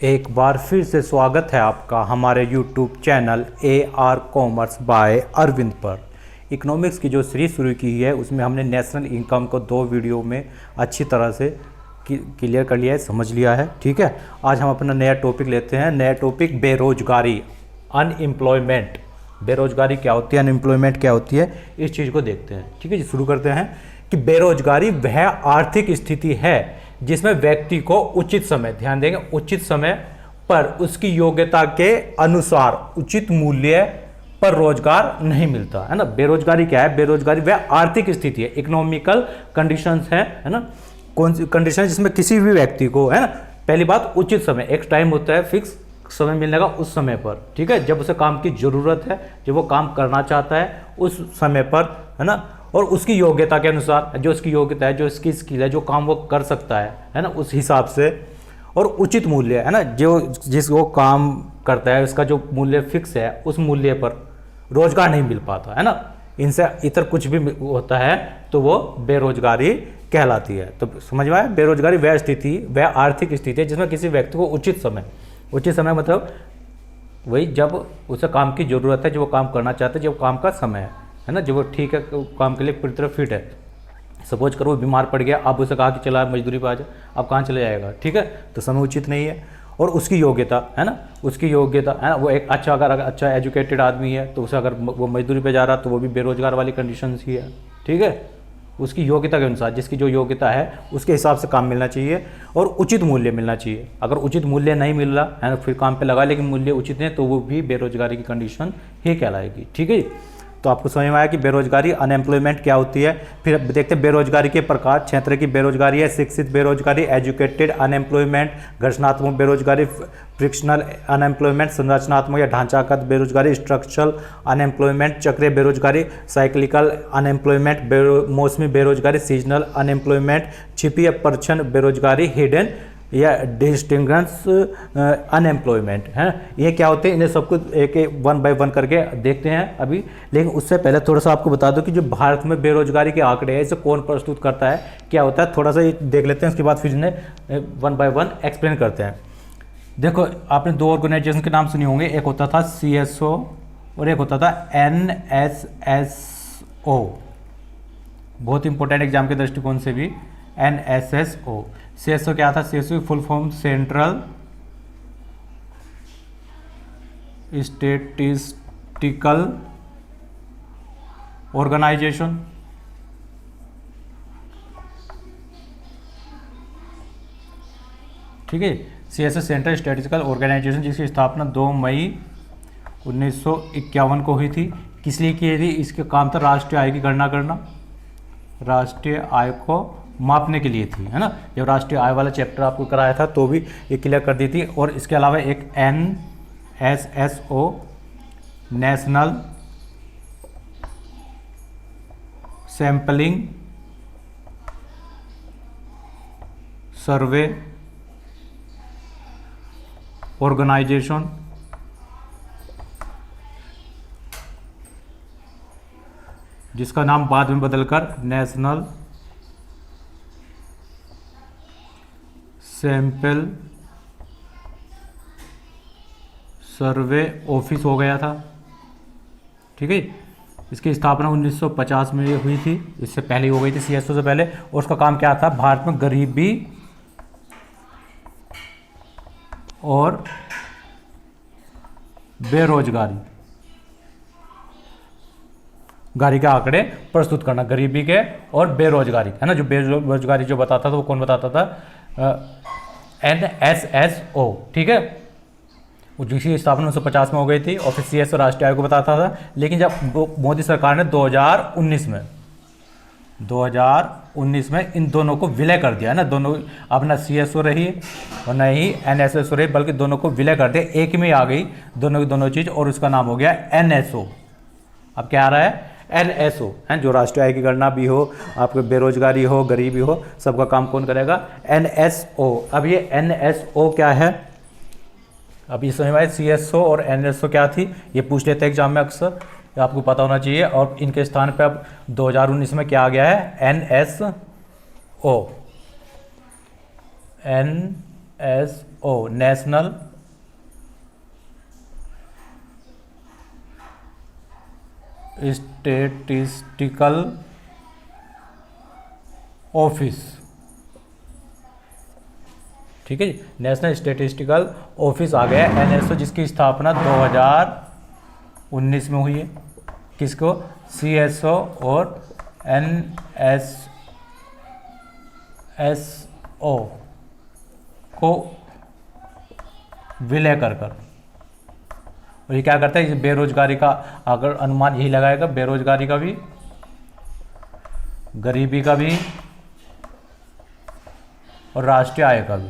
एक बार फिर से स्वागत है आपका हमारे YouTube channel AR commerce by Arvind पर। इकोनॉमिक्स की जो सीरीज शुरू की है उसमें हमने नेशनल इनकम को 2 वीडियो में अच्छी तरह से क्लियर कर लिया है, समझ लिया है। ठीक है, आज हम अपना नया टॉपिक लेते हैं। नया टॉपिक बेरोजगारी, अनएम्प्लॉयमेंट। बेरोजगारी क्या होती है, अनएम्प्लॉयमेंट क्या होती है, इस चीज़ को देखते हैं। ठीक है जी, शुरू करते हैं कि बेरोजगारी वह आर्थिक स्थिति है जिसमें व्यक्ति को उचित समय, ध्यान देंगे, उचित समय पर उसकी योग्यता के अनुसार उचित मूल्य पर रोजगार नहीं मिलता है ना। बेरोजगारी क्या है, बेरोजगारी वह आर्थिक स्थिति है, इकोनॉमिकल कंडीशंस है ना। कौन सी कंडीशन, जिसमें किसी भी व्यक्ति को, है ना, पहली बात उचित समय, एक टाइम होता है फिक्स समय मिलने का उस समय पर, ठीक है, जब उसे काम की ज़रूरत है, जब वो काम करना चाहता है उस समय पर, है ना, और उसकी योग्यता के अनुसार, जो उसकी योग्यता है, जो उसकी स्किल है, जो काम वो कर सकता है ना, उस हिसाब से, और उचित मूल्य, है ना, जो जिस वो काम करता है उसका जो मूल्य फिक्स है उस मूल्य पर रोजगार नहीं मिल पाता है ना। इनसे इतर कुछ भी होता है तो वो बेरोजगारी कहलाती है। तो समझ में आया, बेरोजगारी वह स्थिति, वह आर्थिक स्थिति है जिसमें किसी व्यक्ति को उचित समय मतलब वही जब उसे काम की ज़रूरत है, जो वो काम करना चाहते हैं, जब काम का समय है ना, जो वो ठीक है, काम के लिए पूरी तरह फिट है। सपोज करो वो बीमार पड़ गया, आप उसे कहा कि चला मजदूरी पे आ जा, अब कहाँ चले जाएगा, ठीक है, तो समय उचित नहीं है। और उसकी योग्यता, है ना, उसकी योग्यता, है ना, वो एक अगर अच्छा एजुकेटेड आदमी है तो उसे अगर वो मजदूरी पे जा रहा तो वो भी बेरोजगार वाली कंडीशन ही है। ठीक है, उसकी योग्यता के अनुसार, जिसकी जो योग्यता है उसके हिसाब से काम मिलना चाहिए और उचित मूल्य मिलना चाहिए। अगर उचित मूल्य नहीं मिल रहा है ना, फिर काम पे लगा लेकिन मूल्य उचित नहीं, तो वो भी बेरोजगारी की कंडीशन ही कहलाएगी। ठीक है, तो आपको समझ में आया कि बेरोजगारी, अनएम्प्लॉयमेंट क्या होती है। फिर देखते हैं बेरोजगारी के प्रकार। क्षेत्र की बेरोजगारी है, शिक्षित बेरोजगारी, एजुकेटेड अनएम्प्लॉयमेंट, घर्षणात्मक बेरोजगारी, फ्रिक्शनल अनएम्प्लॉयमेंट, संरचनात्मक या ढांचागत बेरोजगारी, स्ट्रक्चरल अनएम्प्लॉयमेंट, चक्रीय बेरोजगारी, साइक्लिकल अनएम्प्लॉयमेंट, मौसमी बेरोजगारी, सीजनल अनएम्प्लॉयमेंट, छिपी अपरछन बेरोजगारी, हिडन या डिस्टिंग्विश अनएम्प्लॉयमेंट है। ये क्या होते हैं, इन्हें सबको एक वन बाय वन करके देखते हैं अभी। लेकिन उससे पहले थोड़ा सा आपको बता दूं कि जो भारत में बेरोजगारी के आंकड़े हैं इसे कौन प्रस्तुत करता है, क्या होता है, थोड़ा सा ये देख लेते हैं, उसके बाद फिर इन्हें वन बाय वन एक्सप्लेन करते हैं। देखो, आपने 2 ऑर्गेनाइजेशन के नाम सुने होंगे, एक होता था CSO और एक होता था NSSO। बहुत इंपॉर्टेंट एग्जाम के दृष्टिकोण से भी NSSO। CSO क्या था, CSO full form central statistical organisation. ठीक है, CSO सेंट्रल स्टैटिस्टिकल ऑर्गेनाइजेशन, जिसकी स्थापना 2 मई 1951 को हुई थी। किस लिए की थी, इसका काम था राष्ट्रीय आय की गणना करना, राष्ट्रीय आय को मापने के लिए थी, है ना। जब राष्ट्रीय आय वाला चैप्टर आपको कराया था तो भी ये क्लियर कर दी थी। और इसके अलावा एक NSSO, नेशनल सैम्पलिंग सर्वे ऑर्गेनाइजेशन, जिसका नाम बाद में बदलकर नेशनल सैंपल सर्वे ऑफिस हो गया था। ठीक है, इसकी स्थापना 1950 में हुई थी, इससे पहले हो गई थी, CSO से पहले। और उसका काम क्या था, भारत में गरीबी और बेरोजगारी के आंकड़े प्रस्तुत करना, गरीबी के और बेरोजगारी, है ना। जो बेरोजगारी जो बताता था वो कौन बताता था, NSSO। ठीक है, जिसकी स्थापना 1950 में हो गई थी और फिर CSO राष्ट्रीय आयोग को बताता था। लेकिन जब मोदी सरकार ने 2019 में इन दोनों को विलय कर दिया, है ना, दोनों अब ना CSO रही और न ही NSSO रही, बल्कि दोनों को विलय कर दिया, एक में आ गई दोनों की दोनों चीज़, और उसका नाम हो गया NSO। अब क्या आ रहा है, NSO है, जो राष्ट्रीय आय की गणना भी हो, आपको बेरोजगारी हो, गरीबी हो, सबका काम कौन करेगा, NSO। अब ये NSO क्या है, अब ये समझ में आए, CSO और NSO क्या थी, ये पूछ लेते हैं एग्जाम में अक्सर, आपको पता होना चाहिए। और इनके स्थान पे अब 2019 में क्या आ गया है, NSO। NSO national statistical office, ठीक है जी, नेशनल स्टेटिस्टिकल ऑफिस आ गया NSO, जिसकी स्थापना 2019 में हुई है। किसको? CSO और NSO को विलय कर और ये क्या करता है, बेरोजगारी का अगर अनुमान यही लगाएगा, बेरोजगारी का भी, गरीबी का भी और राष्ट्रीय आय का भी,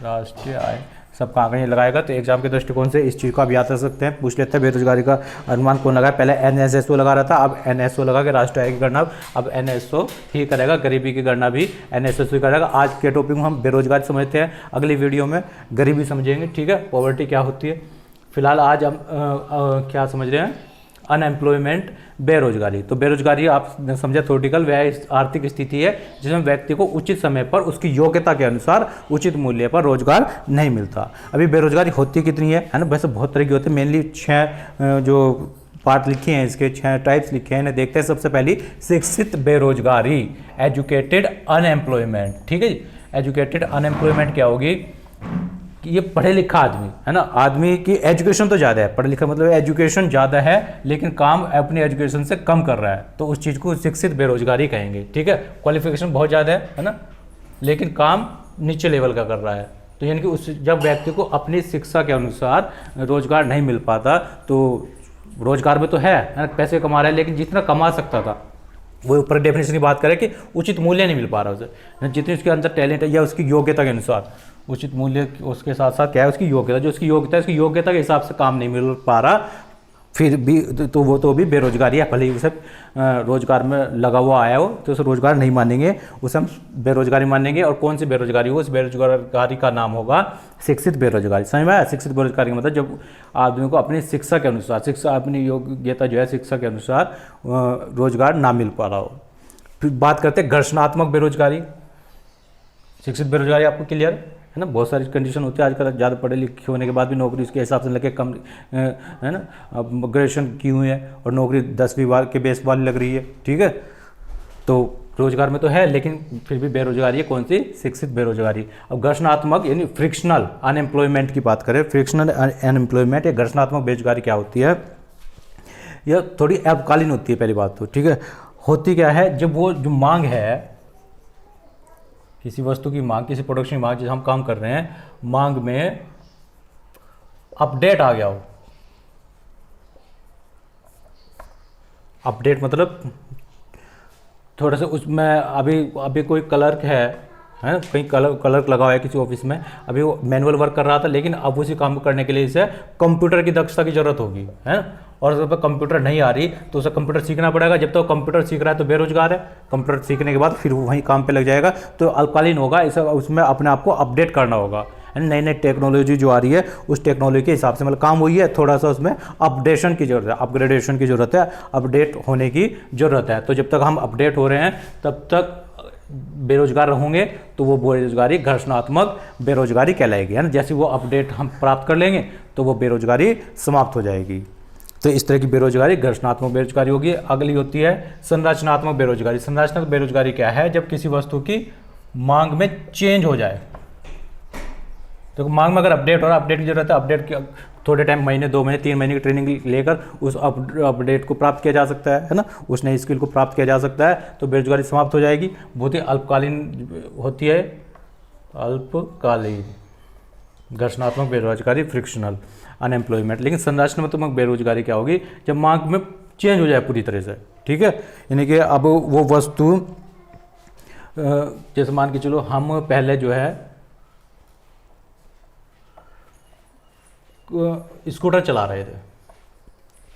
राष्ट्रीय आय सबका आंकड़े लगाएगा। तो एग्जाम के दृष्टिकोण से इस चीज़ को आप याद कर सकते हैं। पूछ लेते हैं बेरोजगारी का अनुमान कौन लगाया, पहले NSSO लगा रहा था, अब NSO लगा के राष्ट्रीय आय की गणना अब NSO ही करेगा, गरीबी की गणना भी NSSO ही करेगा। आज के टॉपिक में हम बेरोजगारी समझते हैं, अगली वीडियो में गरीबी समझेंगे, ठीक है, पॉवर्टी क्या होती है। फिलहाल आज हम क्या समझ रहे हैं, अनएम्प्लॉयमेंट, बेरोजगारी। तो बेरोजगारी आप समझे थ्योरेटिकल वह आर्थिक स्थिति है जिसमें व्यक्ति को उचित समय पर उसकी योग्यता के अनुसार उचित मूल्य पर रोजगार नहीं मिलता। अभी बेरोजगारी होती कितनी है ना, वैसे बहुत तरह की होती है, मेनली 6 जो पार्ट लिखे हैं, इसके 6 टाइप्स लिखे हैं, इन्हें देखते हैं। सबसे पहली शिक्षित बेरोजगारी, एजुकेटेड अनएम्प्लॉयमेंट, ठीक है जी। एजुकेटेड अनएम्प्लॉयमेंट क्या होगी कि ये पढ़े लिखा आदमी है ना, आदमी की एजुकेशन तो ज़्यादा है, पढ़े लिखा मतलब एजुकेशन ज़्यादा है लेकिन काम अपनी एजुकेशन से कम कर रहा है, तो उस चीज़ को शिक्षित बेरोजगारी कहेंगे, ठीक है। क्वालिफिकेशन बहुत ज़्यादा है ना, लेकिन काम नीचे लेवल का कर रहा है, तो यानी कि उस जब व्यक्ति को अपनी शिक्षा के अनुसार रोजगार नहीं मिल पाता, तो रोजगार में तो है पैसे कमा रहा है, लेकिन जितना कमा सकता था वो ऊपर डेफिनेशन की बात करें कि उचित मूल्य नहीं मिल पा रहा उसे, जितनी उसके अंदर टैलेंट है या उसकी योग्यता के अनुसार उचित मूल्य, उसके साथ साथ क्या है उसकी योग्यता, जो उसकी योग्यता है उसकी योग्यता के हिसाब से काम नहीं मिल पा रहा, फिर भी तो वो तो भी बेरोजगारी है, भले ही उसे रोजगार में लगा हुआ आया हो तो उसे रोजगार नहीं मानेंगे, उसे हम बेरोजगारी मानेंगे। और कौन सी बेरोजगारी हो, उस बेरोजगारी का नाम होगा शिक्षित बेरोजगारी। समझ में आया? शिक्षित बेरोजगारी का मतलब जब आदमी को अपनी शिक्षा के अनुसार, शिक्षा अपनी योग्यता जो है शिक्षा के अनुसार रोजगार ना मिल पा रहा हो। फिर बात करते हैं घर्षणात्मक बेरोजगारी। शिक्षित बेरोजगारी आपको क्लियर है ना, बहुत सारी कंडीशन होती है आजकल, ज़्यादा पढ़े लिखे होने के बाद भी नौकरी उसके हिसाब से लगे कम है ना, अब ग्रेजुएशन की हुई है और नौकरी 10वीं बार के बेस वाली लग रही है, ठीक है। तो रोजगार में तो है लेकिन फिर भी बेरोजगारी है, कौन सी? शिक्षित बेरोजगारी। अब घर्षणात्मक यानी फ्रिक्शनल अनएम्प्लॉयमेंट की बात करें, फ्रिक्शनल अनएम्प्लॉयमेंट या घर्षणात्मक बेरोजगारी क्या होती है? यह थोड़ी अल्पकालीन होती है, पहली बात तो, ठीक है। होती क्या है, जब वो जो मांग है किसी वस्तु की मांग, किसी प्रोडक्शन की मांग, जिसे हम काम कर रहे हैं, मांग में अपडेट आ गया हो। अपडेट मतलब थोड़ा सा उसमें अभी कोई क्लर्क है कहीं क्लर्क लगा हुआ है किसी ऑफिस में, अभी वो मैनुअल वर्क कर रहा था, लेकिन अब उसी काम को करने के लिए इसे कंप्यूटर की दक्षता की जरूरत होगी, है। और जब कंप्यूटर नहीं आ रही तो उसे कंप्यूटर सीखना पड़ेगा। जब तक तो कंप्यूटर सीख रहा है तो बेरोजगार है, कंप्यूटर सीखने के बाद फिर वो वहीं काम पे लग जाएगा, तो अल्पकालीन होगा। इसे उसमें अपने आप को अपडेट करना होगा, नई नई टेक्नोलॉजी जो आ रही है उस टेक्नोलॉजी के हिसाब से मतलब काम वही है, थोड़ा सा उसमें अपडेशन की जरूरत है, अपग्रेडेशन की जरूरत है, अपडेट होने की जरूरत है। तो जब तक हम अपडेट हो रहे हैं तब तक बेरोजगार होंगे, तो वो बेरोजगारी घर्षणात्मक बेरोजगारी कहलाएगी, है ना। जैसे वो अपडेट हम प्राप्त कर लेंगे तो वो बेरोजगारी समाप्त हो जाएगी। तो इस तरह की बेरोजगारी घर्षणात्मक बेरोजगारी होगी। अगली होती है संरचनात्मक बेरोजगारी। संरचनात्मक बेरोजगारी क्या है? जब किसी वस्तु की मांग में चेंज हो जाए, तो मांग में अगर अपडेट हो रहा है, अपडेट की जरूरत है, अपडेट की थोड़े टाइम, महीने 2 महीने 3 महीने की ट्रेनिंग लेकर उस अपडेट को प्राप्त किया जा सकता है ना, उस नई स्किल को प्राप्त किया जा सकता है, तो बेरोजगारी समाप्त हो जाएगी। बहुत ही अल्पकालीन होती है, अल्पकालीन घर्षणात्मक बेरोजगारी, फ्रिक्शनल अनएम्प्लॉयमेंट। लेकिन संरचनात्मक बेरोजगारी क्या होगी? जब मांग में चेंज हो जाए पूरी तरह से, ठीक है। यानी कि अब वो वस्तु जैसे मान के चलो हम पहले जो है स्कूटर चला रहे थे,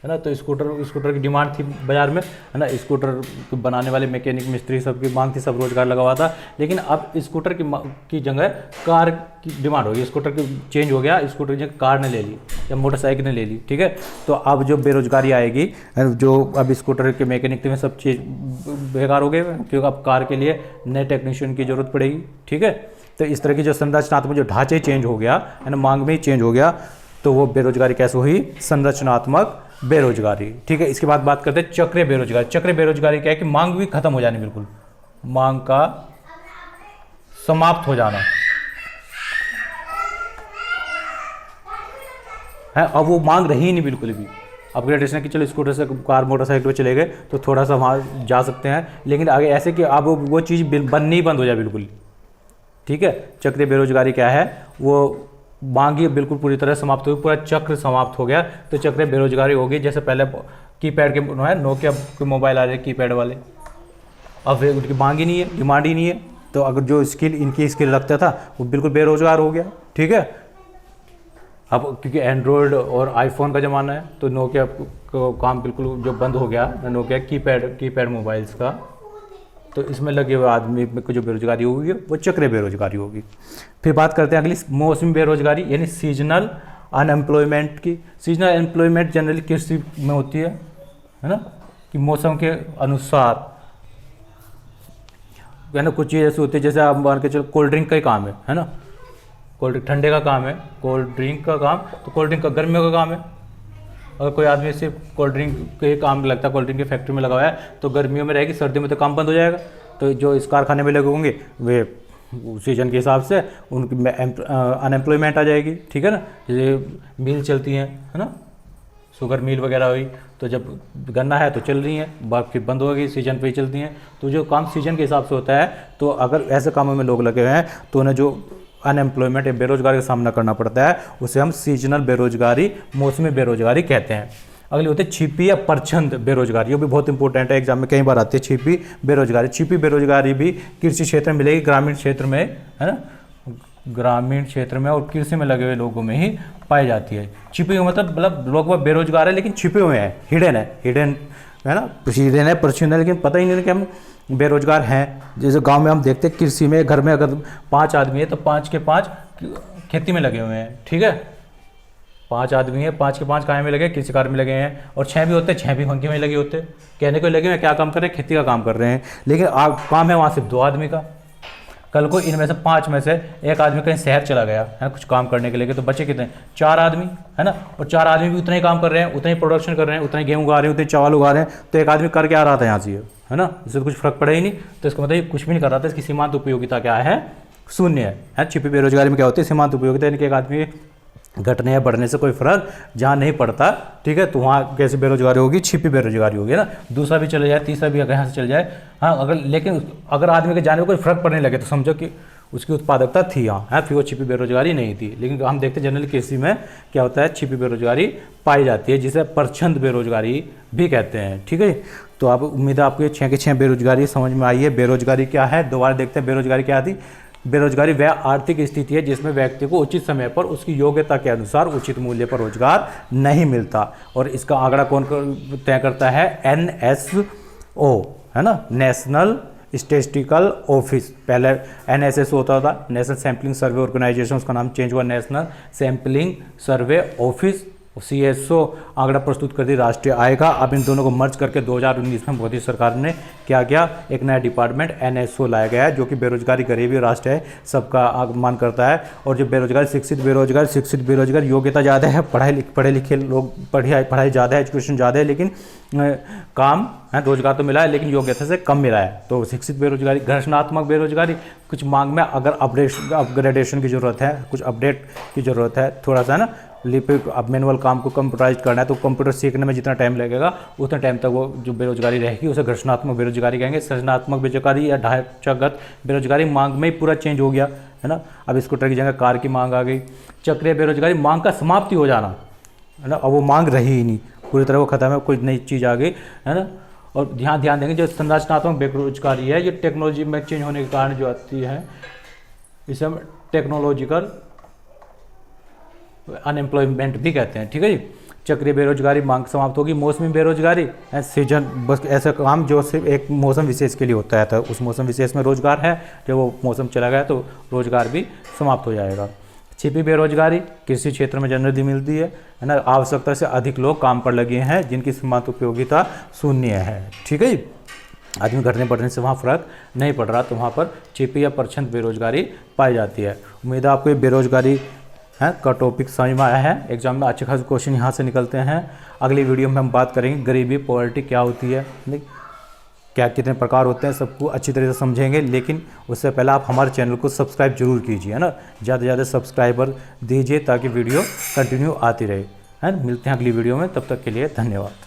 है ना, तो स्कूटर की डिमांड थी बाज़ार में, है ना। स्कूटर बनाने वाले मैकेनिक मिस्त्री सबकी मांग थी, सब रोजगार लगा हुआ था। लेकिन अब स्कूटर की जगह कार की डिमांड होगी, स्कूटर की चेंज हो गया, स्कूटर की जगह कार ने ले ली या मोटरसाइकिल ने ले ली, ठीक है। तो अब जो बेरोजगारी आएगी, जो अब स्कूटर के मैकेनिक थे सब चीज़ बेकार हो गए, क्योंकि अब कार के लिए नए टेक्नीशियन की ज़रूरत पड़ेगी, ठीक है। तो इस तरह की जो संरचनात्मक जो ढांचे चेंज हो गया है ना, मांग में ही चेंज हो गया, तो वो बेरोजगारी कैसे हुई? संरचनात्मक बेरोजगारी। ठीक है, इसके बाद बात करते हैं चक्रीय बेरोजगारी। चक्रीय बेरोजगारी क्या है कि मांग भी खत्म हो जानी, बिल्कुल मांग का समाप्त हो जाना है। अब वो मांग रही नहीं बिल्कुल भी। अपग्रेडेशन की चलो स्कूटर से कार मोटरसाइकिल पे चले गए तो थोड़ा सा वहाँ जा सकते हैं, लेकिन आगे ऐसे कि अब वो चीज़ बननी ही बंद हो जाए बिल्कुल। ठीक है, चक्रीय बेरोजगारी क्या है? वो मांग ही बिल्कुल पूरी तरह समाप्त हुई, पूरा चक्र समाप्त हो गया, तो चक्रीय बेरोजगारी होगी। जैसे पहले कीपैड के है नोकिया के मोबाइल आ रहे कीपैड वाले, अब उनकी मांग ही नहीं है, डिमांड ही नहीं है, तो अगर जो स्किल इनकी स्किल रखता था वो बिल्कुल बेरोजगार हो गया। ठीक है, अब क्योंकि एंड्रॉयड और आईफोन का ज़माना है तो नोकिया का काम बिल्कुल जो बंद हो गया, नोकिया कीपैड मोबाइल्स का, तो इसमें लगे हुए आदमी को जो बेरोजगारी होगी वो चक्रीय बेरोजगारी होगी। फिर बात करते हैं अगली मौसमी बेरोजगारी यानी सीजनल अनएम्प्लॉयमेंट की। सीजनल एम्प्लॉयमेंट जनरली कृषि में होती है ना, कि मौसम के अनुसार है ना, कुछ चीज़ ऐसी होती है, जैसे आप मान के चलो कोल्ड ड्रिंक का ही काम है ना, कोल्ड ड्रिंक ठंडे का काम है, कोल्ड ड्रिंक का काम, तो कोल्ड ड्रिंक का गर्मियों का काम है। अगर कोई आदमी सिर्फ कोल्ड ड्रिंक के काम लगता है, कोल्ड ड्रिंक की फैक्ट्री में लगा हुआ है, तो गर्मियों में रहेगी, सर्दियों में तो काम बंद हो जाएगा। तो जो इस कारखाने में लगे होंगे वे सीजन के हिसाब से उनकी अनएम्प्लॉयमेंट आ जाएगी। ठीक है ना, जैसे मिल चलती हैं है ना, शुगर मिल वगैरह हुई, तो जब गन्ना है तो चल रही हैं, बाकी बंद हो गई, सीजन पे ही चलती हैं। तो जो काम सीजन के हिसाब से होता है, तो अगर ऐसे कामों में लोग लगे हुए हैं तो उन्हें जो अनएम्प्लॉयमेंट या बेरोजगारी का सामना करना पड़ता है, उसे हम सीजनल बेरोजगारी, मौसमी बेरोजगारी कहते हैं। अगली होती है छिपी या परछंद बेरोजगारी, ये भी बहुत इंपॉर्टेंट है, एग्जाम में कई बार आती है छिपी बेरोजगारी। छिपी बेरोजगारी भी कृषि क्षेत्र में मिलेगी, ग्रामीण क्षेत्र में है ना, ग्रामीण क्षेत्र में और कृषि में लगे हुए लोगों में ही पाई जाती है। छिपी मतलब लोग बेरोजगार है लेकिन छिपे हुए हैं, हिडन है ना, हिडन है, परछंद है, लेकिन पता ही नहीं कि हम बेरोजगार हैं। जैसे गांव में हम देखते हैं कृषि में, घर में अगर 5 आदमी है तो 5 के 5 खेती में लगे हुए हैं। ठीक है, 5 आदमी है, 5 के 5 काम में लगे, कृषि कार्य में लगे हैं, और 6 भी होते हैं, 6 भी पंखे में लगे होते हैं। कहने को लगे हुए क्या काम कर रहे हैं? खेती का काम कर रहे हैं, लेकिन काम है वहाँ सिर्फ 2 आदमी का। कल को इनमें से 5 में से एक आदमी कहीं शहर चला गया है कुछ काम करने के लिए, तो बचे कितने? 4 आदमी है ना, और 4 आदमी भी उतना ही काम कर रहे हैं, उतना ही प्रोडक्शन कर रहे हैं, उतना ही गेहूँ उगा रहे हैं, उतने चावल उगा रहे हैं, तो एक आदमी कर क्या रहा था यहाँ से है ना, इससे तो कुछ फर्क पड़ा ही नहीं। तो इसका मतलब कुछ भी नहीं कर रहा था, इसकी सीमांत उपयोगिता क्या है? शून्य है। छिपी बेरोजगारी में क्या होती है? सीमांत उपयोगिता, यानी कि एक आदमी घटने या बढ़ने से कोई फर्क जहाँ नहीं पड़ता। ठीक है, तो वहाँ कैसी बेरोजगारी होगी? छिपी बेरोजगारी होगी ना। दूसरा भी चले जाए, तीसरा भी अगर यहाँ से चल जाए, हाँ, अगर लेकिन अगर आदमी के जाने में कोई फर्क पड़ने लगे तो समझो कि उसकी उत्पादकता थी यहाँ है, फिर वो छिपी बेरोजगारी नहीं थी। लेकिन हम देखते हैं जनरली कृषि में क्या होता है, छिपी बेरोजगारी पाई जाती है, जिसे परछंद बेरोजगारी भी कहते हैं। ठीक है, तो आप उम्मीद है आपको ये 6 के 6 बेरोजगारी समझ में आई है। बेरोजगारी क्या है, दोबारा देखते हैं बेरोजगारी क्या थी। बेरोजगारी वह आर्थिक स्थिति है जिसमें व्यक्ति को उचित समय पर उसकी योग्यता के अनुसार उचित मूल्य पर रोजगार नहीं मिलता, और इसका आंकड़ा कौन तय करता है? NSO है ना, नेशनल स्टैटिस्टिकल ऑफिस। पहले NSS होता था, नेशनल सैम्पलिंग सर्वे ऑर्गेनाइजेशन, उसका नाम चेंज हुआ नेशनल सैम्पलिंग सर्वे ऑफिस। CSO आंकड़ा प्रस्तुत कर दी राष्ट्रीय आय का। अब इन दोनों को मर्ज करके 2019 में मोदी सरकार ने क्या किया? एक नया डिपार्टमेंट NSO लाया गया है, जो कि बेरोजगारी, गरीबी, राष्ट्रीय आय सबका आगमन करता है। और जो बेरोजगारी, शिक्षित बेरोजगार योग्यता ज़्यादा है, पढ़े लिखे लोग, पढ़ाई ज़्यादा है, एजुकेशन ज़्यादा है, लेकिन काम है, रोजगार तो मिला है लेकिन योग्यता से कम मिला है, तो शिक्षित बेरोजगारी। घर्षणात्मक बेरोजगारी, कुछ मांग में अगर अपग्रेडेशन की ज़रूरत है, कुछ अपडेट की ज़रूरत है, थोड़ा सा ना लिपिक, अब मैनुअल काम को कंप्यूटराइज करना है, तो कंप्यूटर सीखने में जितना टाइम लगेगा उतना टाइम तक वो जो बेरोजगारी रहेगी उसे घर्षणात्मक बेरोजगारी कहेंगे। सृजनात्मक बेरोजगारी या ढांचागत बेरोजगारी, मांग में ही पूरा चेंज हो गया है ना, अब स्कूटर की जगह कार की मांग आ गई। चक्रीय बेरोजगारी, मांग का समाप्ति हो जाना है ना, अब वो मांग रही ही नहीं, पूरी तरह वो खत्म है, कोई नई चीज़ आ गई है ना। और ध्यान देंगे जो संरचनात्मक बेरोजगारी है, ये टेक्नोलॉजी में चेंज होने के कारण जो आती है, इसे हम टेक्नोलॉजिकल अनएम्प्लॉयमेंट भी कहते हैं। ठीक है जी। चक्रीय बेरोजगारी, मांग समाप्त होगी। मौसमी बेरोजगारी, सीजन, बस ऐसा काम जो सिर्फ एक मौसम विशेष के लिए होता है, तो उस मौसम विशेष में रोजगार है, जब वो मौसम चला गया तो रोजगार भी समाप्त हो जाएगा। छिपी बेरोजगारी, कृषि क्षेत्र में जनरली मिलती है ना, आवश्यकता से अधिक लोग काम पर लगे हैं जिनकी सीमांत उपयोगिता शून्य है। ठीक है जी। आदमी घटने बढ़ने से वहाँ फ़र्क नहीं पड़ रहा, तो वहाँ पर 6% बेरोजगारी पाई जाती है। उम्मीद है आपको ये बेरोजगारी का टॉपिक समझ में आया है। एग्जाम में अच्छे खासे क्वेश्चन यहाँ से निकलते हैं। अगली वीडियो में हम बात करेंगे गरीबी, पॉवर्टी क्या होती है, क्या कितने प्रकार होते हैं, सबको अच्छी तरह से समझेंगे। लेकिन उससे पहले आप हमारे चैनल को सब्सक्राइब जरूर कीजिए, है ना। ज़्यादा से ज़्यादा सब्सक्राइबर दीजिए ताकि वीडियो कंटिन्यू आती रहे, है। मिलते हैं अगली वीडियो में, तब तक के लिए धन्यवाद।